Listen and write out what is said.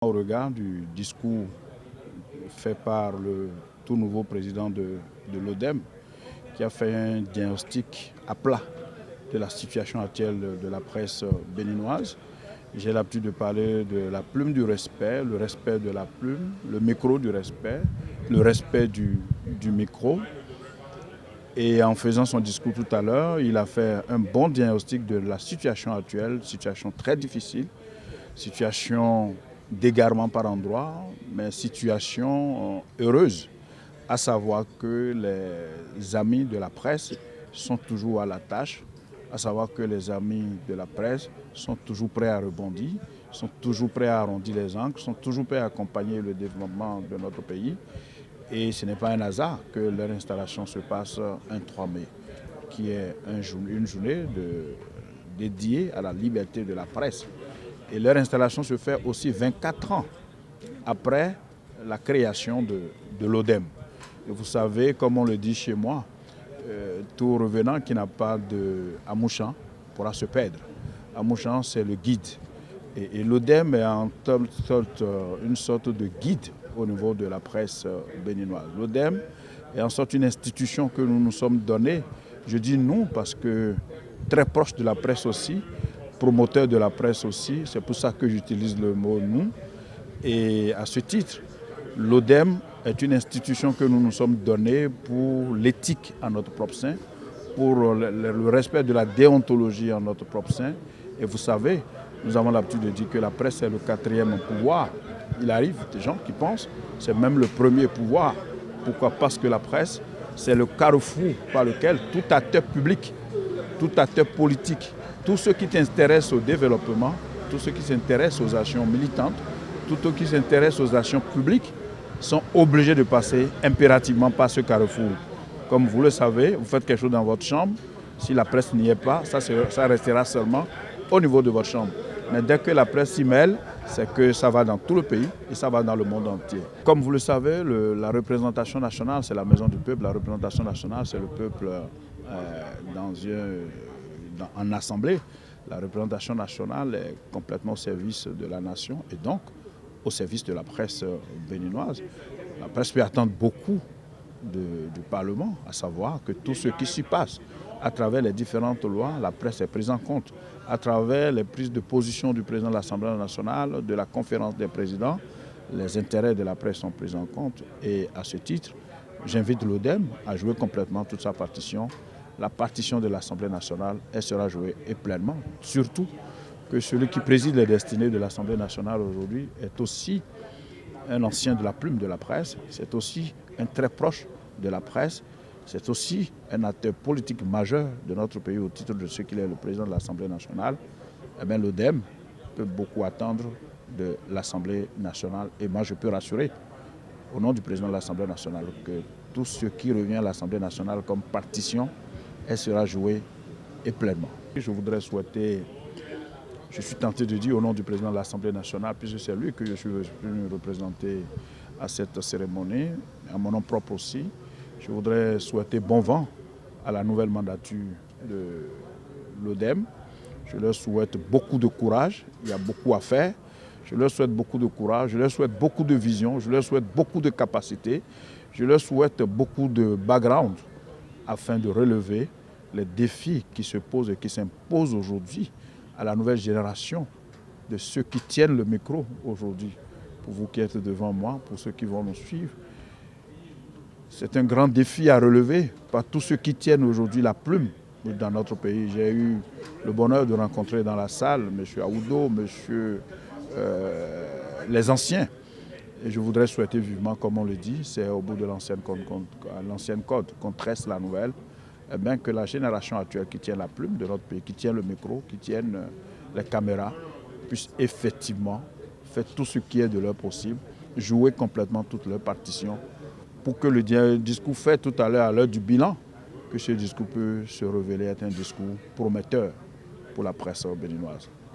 Au regard du discours fait par le tout nouveau président de l'ODEM, qui a fait un diagnostic à plat de la situation actuelle de la presse béninoise, j'ai l'habitude de parler de la plume du respect, le respect de la plume, le micro du respect, le respect du micro. Et en faisant son discours tout à l'heure, il a fait un bon diagnostic de la situation actuelle, situation très difficile, situation d'égarement par endroits, mais situation heureuse, à savoir que les amis de la presse sont toujours à la tâche, à savoir que les amis de la presse sont toujours prêts à rebondir, sont toujours prêts à arrondir les angles, sont toujours prêts à accompagner le développement de notre pays. Et ce n'est pas un hasard que leur installation se passe un 3 mai, qui est une journée dédiée à la liberté de la presse. Et leur installation se fait aussi 24 ans après la création de l'ODEM. Et vous savez, comme on le dit chez moi, tout revenant qui n'a pas de Amouchan pourra se perdre. Amouchan, c'est le guide. Et l'ODEM est en sorte, une sorte de guide au niveau de la presse béninoise. L'ODEM est en sorte une institution que nous nous sommes donnée. Je dis nous parce que très proche de la presse aussi, promoteur de la presse aussi, c'est pour ça que j'utilise le mot nous. Et à ce titre, l'ODEM est une institution que nous nous sommes donnée pour l'éthique en notre propre sein, pour le respect de la déontologie en notre propre sein. Et vous savez, nous avons l'habitude de dire que la presse est le quatrième pouvoir. Il arrive des gens qui pensent que c'est même le premier pouvoir. Pourquoi? Parce que la presse, c'est le carrefour par lequel tout acteur public, tout acteur politique, tous ceux qui s'intéressent au développement, tous ceux qui s'intéressent aux actions militantes, tous ceux qui s'intéressent aux actions publiques sont obligés de passer impérativement par ce carrefour. Comme vous le savez, vous faites quelque chose dans votre chambre, si la presse n'y est pas, ça restera seulement au niveau de votre chambre. Mais dès que la presse s'y mêle, c'est que ça va dans tout le pays et ça va dans le monde entier. Comme vous le savez, la représentation nationale, c'est la maison du peuple. La représentation nationale, c'est le peuple en assemblée. La représentation nationale est complètement au service de la nation et donc au service de la presse béninoise. La presse peut attendre beaucoup du Parlement, à savoir que tout ce qui s'y passe à travers les différentes lois, la presse est prise en compte. À travers les prises de position du président de l'Assemblée nationale, de la conférence des présidents, les intérêts de la presse sont pris en compte. Et à ce titre, j'invite l'ODEM à jouer complètement toute sa partition. La partition de l'Assemblée nationale, elle sera jouée et pleinement. Surtout que celui qui préside les destinées de l'Assemblée nationale aujourd'hui est aussi un ancien de la plume de la presse, c'est aussi un très proche de la presse, c'est aussi un acteur politique majeur de notre pays au titre de ce qu'il est le président de l'Assemblée nationale. Eh bien, l'ODEM peut beaucoup attendre de l'Assemblée nationale. Et moi, je peux rassurer, au nom du président de l'Assemblée nationale, que tout ce qui revient à l'Assemblée nationale comme partition, elle sera jouée et pleinement. Je voudrais souhaiter, je suis tenté de dire au nom du président de l'Assemblée nationale, puisque c'est lui que je suis venu représenter à cette cérémonie, à mon nom propre aussi, je voudrais souhaiter bon vent à la nouvelle mandature de l'ODEM. Je leur souhaite beaucoup de courage, il y a beaucoup à faire. Je leur souhaite beaucoup de courage, je leur souhaite beaucoup de vision, je leur souhaite beaucoup de capacité, je leur souhaite beaucoup de background afin de relever les défis qui se posent et qui s'imposent aujourd'hui à la nouvelle génération de ceux qui tiennent le micro aujourd'hui. Pour vous qui êtes devant moi, pour ceux qui vont nous suivre, c'est un grand défi à relever par tous ceux qui tiennent aujourd'hui la plume dans notre pays. J'ai eu le bonheur de rencontrer dans la salle M. Aoudo, les anciens. Et je voudrais souhaiter vivement, comme on le dit, c'est au bout de l'ancienne code qu'on tresse la nouvelle, eh bien, que la génération actuelle qui tient la plume de notre pays, qui tient le micro, qui tienne les caméras, puisse effectivement faire tout ce qui est de leur possible, jouer complètement toutes leurs partitions, pour que le discours fait tout à l'heure, à l'heure du bilan, que ce discours peut se révéler être un discours prometteur pour la presse béninoise.